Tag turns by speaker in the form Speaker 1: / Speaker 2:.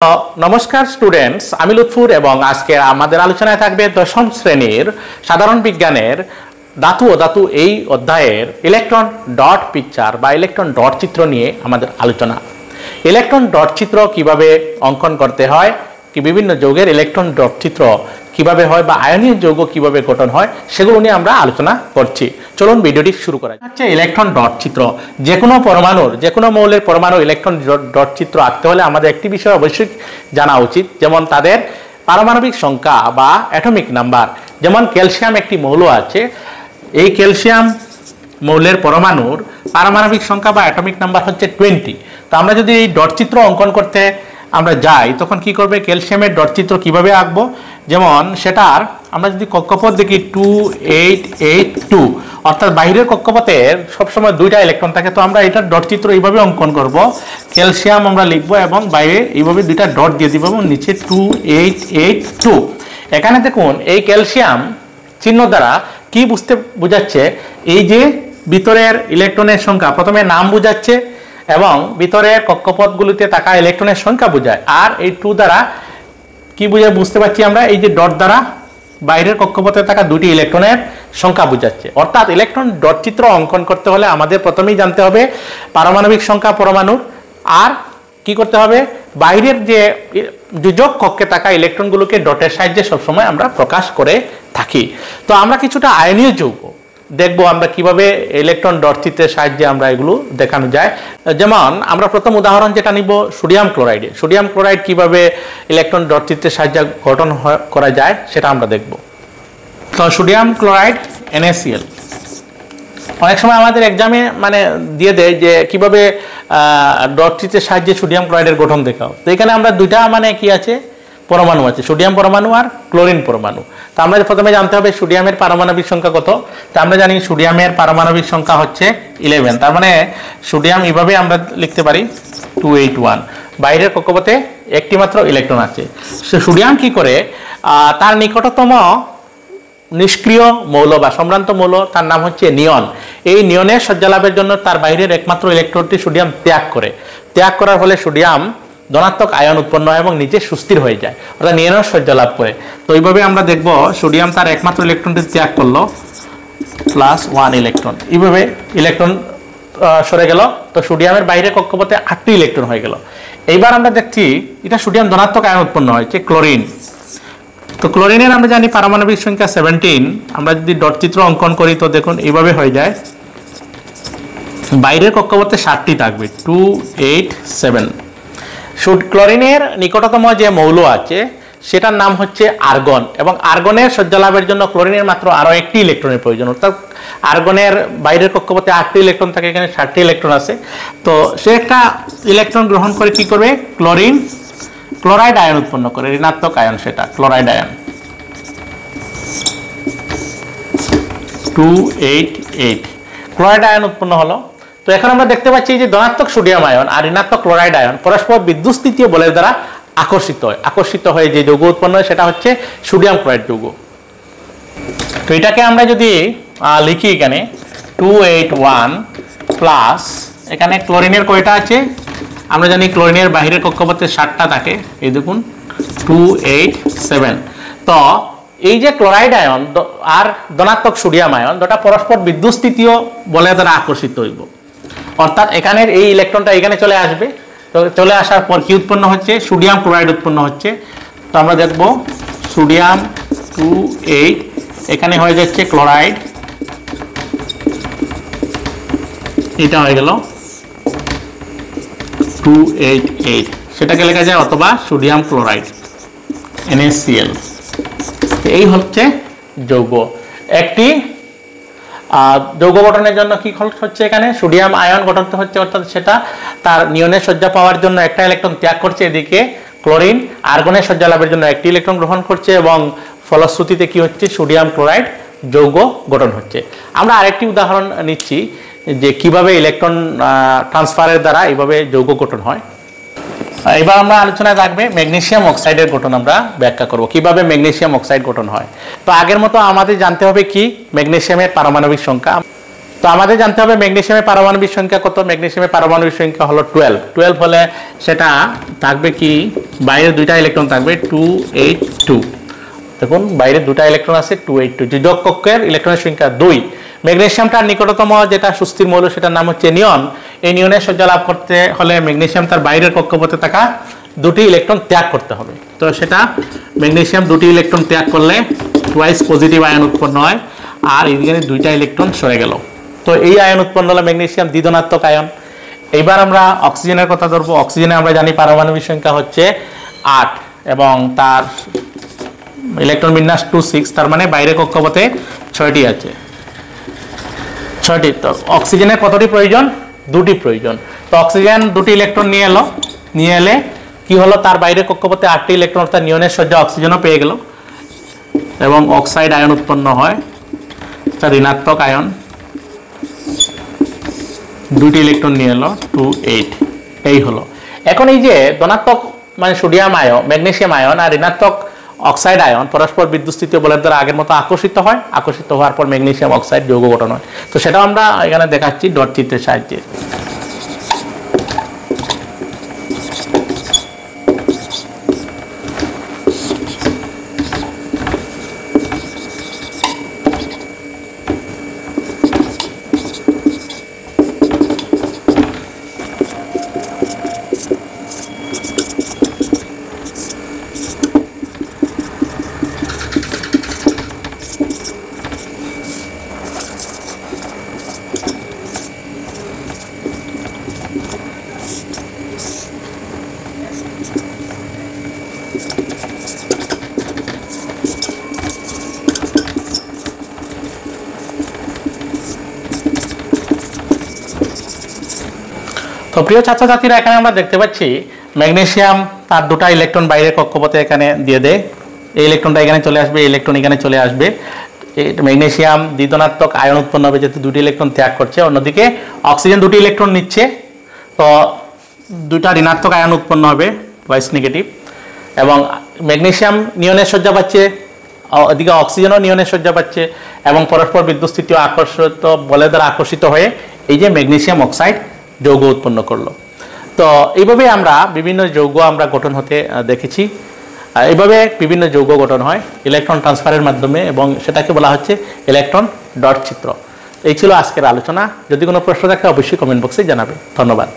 Speaker 1: नमस्कार स्टूडेंट्स आमी लुत्फुर एवं आज के आमादेर आलोचनाय थाकबे दशम श्रेणीर साधारण विज्ञानेर धातु ओ धातु এই অধ্যায়ের ইলেকট্রন ডট পিকচার বা ইলেকট্রন ডট চিত্র নিয়ে আমাদের আলোচনা। ইলেকট্রন ডট চিত্র কিভাবে অঙ্কন করতে হয়, কি বিভিন্ন যৌগের ইলেকট্রন ডট চিত্র কিভাবে হয় বা আয়নীয় যৌগ কিভাবে গঠন হয় সেগুলো নিয়ে আমরা আলোচনা করছি। চলুন ভিডিওটি শুরু করা যাক। হচ্ছে ইলেকট্রন ডট চিত্র। যে কোনো পরমাণুর যে কোনো মৌলের পরমাণু ইলেকট্রন ডট চিত্র আঁকতে হলে আমাদের একটি বিষয় অবশ্যই জানা উচিত, যেমন তাদের পারমাণবিক সংখ্যা বা অ্যাটমিক নাম্বার। যেমন ক্যালসিয়াম একটি মৌল আছে, এই ক্যালসিয়াম মৌলের পরমাণুর পারমাণবিক সংখ্যা বা অ্যাটমিক নাম্বার হচ্ছে 20। তো আমরা যদি এই ডট চিত্র অঙ্কন করতে আমরা যাই তখন কি করবে, ক্যালসিয়ামের ডট চিত্র কিভাবে আঁকবো, যেমন সেটার আমরা যদি কক্ষপথ দেখি 2882, অর্থাৎ বাইরের কক্ষপথের সবসময় দুইটা ইলেকট্রন থাকে। তো আমরা এটার ডট চিত্র এইভাবে অঙ্কন করব, ক্যালসিয়াম আমরা লিখবো এবং বাইরে এইভাবে দুইটা ডট দিয়ে দিব এবং নিচে 2882। এখানে দেখুন এই ক্যালসিয়াম চিহ্ন দ্বারা কি বোঝাচ্ছে, এই যে ভিতরের ইলেকট্রনের সংখ্যা প্রথমে নাম বোঝাচ্ছে এবং ভিতরের কক্ষপথগুলিতে থাকা ইলেকট্রনের সংখ্যা বোঝায়। আর এই 2 দ্বারা কি বোঝায় বুঝতে পারছি আমরা, এই যে ডট দ্বারা বাইরের কক্ষপথে থাকা দুটি ইলেকট্রনের সংখ্যা বোঝাচ্ছে। অর্থাৎ ইলেকট্রন ডট চিত্র অঙ্কন করতে হলে আমাদের প্রথমেই জানতে হবে পারমাণবিক সংখ্যা পরমাণুর, আর কি করতে হবে বাইরের যে যোজক কক্ষে থাকা ইলেকট্রনগুলোকে ডটের সাহায্যে সবসময় আমরা প্রকাশ করে থাকি। তো আমরা কিছুটা আয়নীয় যৌগ দেখবো আমরা কিভাবে ইলেকট্রন ডট চিত্রের সাহায্যে আমরা এগুলো দেখানো যায়। যেমন আমরা প্রথম উদাহরণ যেটা নিব সোডিয়াম ক্লোরাইডে। সোডিয়াম ক্লোরাইড কিভাবে ইলেকট্রন ডট চিত্রের সাহায্যে গঠন করা যায় সেটা আমরা দেখব। তো সোডিয়াম ক্লোরাইড NaCl অনেক সময় আমাদের এক্সামে দিয়ে দেয় যে কিভাবে ডট চিত্রের সাহায্যে সোডিয়াম ক্লোরাইডের গঠন দেখাও। তো এখানে আমরা দুইটা কি আছে পরমাণু আছে, সোডিয়াম পরমাণু আর ক্লোরিন পরমাণু। তো আমরা প্রথমে জানতে হবে সোডিয়ামের পারমাণবিক সংখ্যা কত। তো আমরা জানি সোডিয়ামের পারমাণবিক সংখ্যা হচ্ছে 11। তার মানে সোডিয়াম এইভাবে আমরা লিখতে পারি 281। বাইরের কক্ষপথে একটি মাত্র ইলেকট্রন আছে। সোডিয়াম কি করে, তার নিকটতম নিষ্ক্রিয় মৌল বা সম্ভ্রান্ত মৌল তার নাম হচ্ছে নিয়ন। এই নিয়নের সজ্জালাভের জন্য তার বাইরের একমাত্র ইলেকট্রনটি সোডিয়াম ত্যাগ করার ফলে সোডিয়াম ধনাত্মক আয়ন উৎপন্ন হয় এবং নিচে সুস্থির হয়ে যায়, অর্থাৎ নিয়নের সজ্জা লাভ করে। তো এইভাবে আমরা দেখব সোডিয়াম তার একমাত্র ইলেকট্রনটি ত্যাগ করলো, +1 ইলেকট্রন, এইভাবে ইলেকট্রন সরে গেল। তো সোডিয়ামের বাইরে কক্ষপথে 8টি ইলেকট্রন হয়ে গেল। এইবার আমরা দেখছি এটা সোডিয়াম ধনাত্মক আয়ন উৎপন্ন হয়েছে ক্লোরিন। তো ক্লোরিনের আমরা জানি পারমাণবিক সংখ্যা 17। আমরা যদি ডট চিত্র অঙ্কন করি তো দেখুন এইভাবে হয়ে যায়, বাইরের কক্ষপথে 7টি থাকবে 287। ক্লোরিনের নিকটতম যে মৌল আছে সেটার নাম হচ্ছে আর্গন, এবং আর্গনের সজ্জা লাভের জন্য ক্লোরিনের মাত্র আরো একটি ইলেকট্রনের প্রয়োজন। অর্থাৎ আর্গনের বাইরের কক্ষপথে 8টি ইলেকট্রন থাকে, এখানে 7টি ইলেকট্রন আছে। তো সে একটা ইলেকট্রন গ্রহণ করে কি করবে, ক্লোরাইড আয়ন উৎপন্ন করে, ঋণাত্মক আয়ন, সেটা ক্লোরাইড আয়ন 288 ক্লোরাইড আয়ন উৎপন্ন হলো। তো এখন আমরা দেখতে পাচ্ছি যে ধনাত্মক সোডিয়াম আয়ন আর ঋণাত্মক ক্লোরাইড আয়ন পরস্পর বিদ্যুৎস্থিতীয় বলের দ্বারা আকর্ষিত হয়ে যে যৌগ উৎপন্ন হয় সেটা হচ্ছে সোডিয়াম ক্লোরাইড যৌগ। তো এটাকে আমরা যদি লিখি এখানে 281 প্লাস, এখানে ক্লোরিনের কয়টা আছে আমরা জানি, ক্লোরিনের বাহিরের কক্ষপথে 7টা থাকে, এই দেখুন 287। তো এই যে ক্লোরাইড আয়ন আর ধনাত্মক সোডিয়াম আয়ন দুটা পরস্পর বিদ্যুৎস্থিতীয় বলের দ্বারা আকর্ষিত হইব, অর্থাৎ এখানের এই ইলেকট্রনটা এখানে চলে আসবে। তো চলে আসার পর কি উৎপন্ন হচ্ছে, সোডিয়াম ক্লোরাইড উৎপন্ন হচ্ছে। তো আমরা দেখব সোডিয়াম 28, এখানে হয়ে যাচ্ছে ক্লোরাইড, এটা হয়ে গেল 288, সেটাকে লেখা যায় অথবা সোডিয়াম ক্লোরাইড NaCl। এই হচ্ছে যৌগ। একটি যৌগ গঠনের জন্য কি হচ্ছে, এখানে সোডিয়াম আয়ন গঠন হচ্ছে, অর্থাৎ সেটা তার নিয়নের সজ্জা পাওয়ার জন্য একটা ইলেকট্রন ত্যাগ করছে, এদিকে ক্লোরিন আর্গনের সজ্জা লাভের জন্য একটি ইলেকট্রন গ্রহণ করছে এবং ফলশ্রুতিতে কি হচ্ছে, সোডিয়াম ক্লোরাইড যৌগ গঠন হচ্ছে। আমরা আরেকটি উদাহরণ নিচ্ছি যে কিভাবে ইলেকট্রন ট্রান্সফারের দ্বারা এইভাবে যৌগ গঠন হয়। এবার আমরা আলোচনায় থাকবে ম্যাগনেসিয়াম অক্সাইডের গঠন আমরা ব্যাখ্যা করব, কিভাবে ম্যাগনেসিয়াম অক্সাইড গঠন হয়। তো আগের মতো আমাদের জানতে হবে কি ম্যাগনেসিয়ামের পারমাণবিক সংখ্যা। তো আমাদের জানতে হবে ম্যাগনেসিয়ামের পারমাণবিক সংখ্যা কত। ম্যাগনেসিয়ামের পারমাণবিক সংখ্যা হলো 12। 12 হলে সেটা থাকবে কি, বাইরে দুইটা ইলেকট্রন থাকবে 282। দেখুন বাইরে দুটা ইলেকট্রন আছে 282, যোজক কক্ষের ইলেকট্রনের সংখ্যা 2। ম্যাগনেসিয়ামটার নিকটতম যেটা সুস্থির মৌল সেটার নাম হচ্ছে নিয়ন। এই নিয়নের সজ্জা লাভ করতে হলে ম্যাগনেসিয়াম তার বাইরের কক্ষপথে থাকা দুটি ইলেকট্রন ত্যাগ করতে হবে। তো সেটা ম্যাগনেসিয়াম দুটি ইলেকট্রন ত্যাগ করলে টুয়াইস পজিটিভ আয়ন উৎপন্ন হয়, আর এদিকে দুইটা ইলেকট্রন সরে গেল। তো এই আয়ন উৎপন্ন হলো ম্যাগনেসিয়াম দ্বিধনাত্মক আয়ন। এইবার আমরা অক্সিজেনের কথা ধরবো। অক্সিজেনে আমরা জানি পারমাণবিক সংখ্যা হচ্ছে 8 এবং তার ইলেকট্রন বিন্যাস 2 6, তার মানে বাইরে কক্ষপথে 6টি আছে, 6টি। তো অক্সিজেনের কতটি প্রয়োজন? 2টি প্রয়োজন। তো অক্সিজেন দুটি ইলেকট্রন নিয়ে এলে কি হলো, তার বাইরে কক্ষপথে 8টি ইলেকট্রন, অর্থাৎ নিয়নের সজ্জা অক্সিজেনও পেয়ে গেল এবং অক্সাইড আয়ন উৎপন্ন হয়, ঋণাত্মক আয়ন। 2টি ইলেকট্রন নিয়ে এলো 2 8, এই হলো। এখন এই যে ধনাত্মক মানে সোডিয়াম আয়ন, ম্যাগনেসিয়াম আয়ন আর ঋণাত্মক অক্সাইড আয়ন পরস্পর বিদ্যুৎস্থিতীয় বলের দ্বারা আগের মতো আকর্ষিত হয়। আকর্ষিত হওয়ার পর ম্যাগনেসিয়াম অক্সাইড যৌগ গঠন হয়। তো সেটাও আমরা এখানে দেখাচ্ছি ডট চিত্রের সাহায্যে। তো প্রিয় ছাত্রছাত্রীরা, এখানে আমরা দেখতে পাচ্ছি ম্যাগনেসিয়াম তার দুটা ইলেকট্রন বাইরের কক্ষপথে এখানে দিয়ে দেয়। এই ইলেকট্রনটা এখানে চলে আসবে, এই ইলেকট্রন এখানে চলে আসবে। ম্যাগনেসিয়াম দ্বিধনাত্মক আয়ন উৎপন্ন হবে যেহেতু দুটি ইলেকট্রন ত্যাগ করছে। অন্যদিকে অক্সিজেন দুটি ইলেকট্রন নিচ্ছে, তো দুটা ঋণাত্মক আয়ন উৎপন্ন হবে, টুয়াইস নেগেটিভ। এবং ম্যাগনেসিয়াম নিয়নের সজ্জা পাচ্ছে, ওদিকে অক্সিজেনও নিয়নের সজ্জা পাচ্ছে এবং পরস্পর বিদ্যুৎস্থিতীয় আকর্ষিত বলের দ্বারা আকর্ষিত হয়ে এই যে ম্যাগনেসিয়াম অক্সাইড যৌগ উৎপন্ন করলো। তো এইভাবে আমরা বিভিন্ন যৌগ আমরা গঠন হতে দেখেছি। এইভাবে বিভিন্ন যৌগ গঠন হয় ইলেকট্রন ট্রান্সফারের মাধ্যমে এবং সেটাকে বলা হচ্ছে ইলেকট্রন ডট চিত্র। এই ছিল আজকের আলোচনা। যদি কোনো প্রশ্ন থাকে অবশ্যই কমেন্ট বক্সে জানাবে। ধন্যবাদ।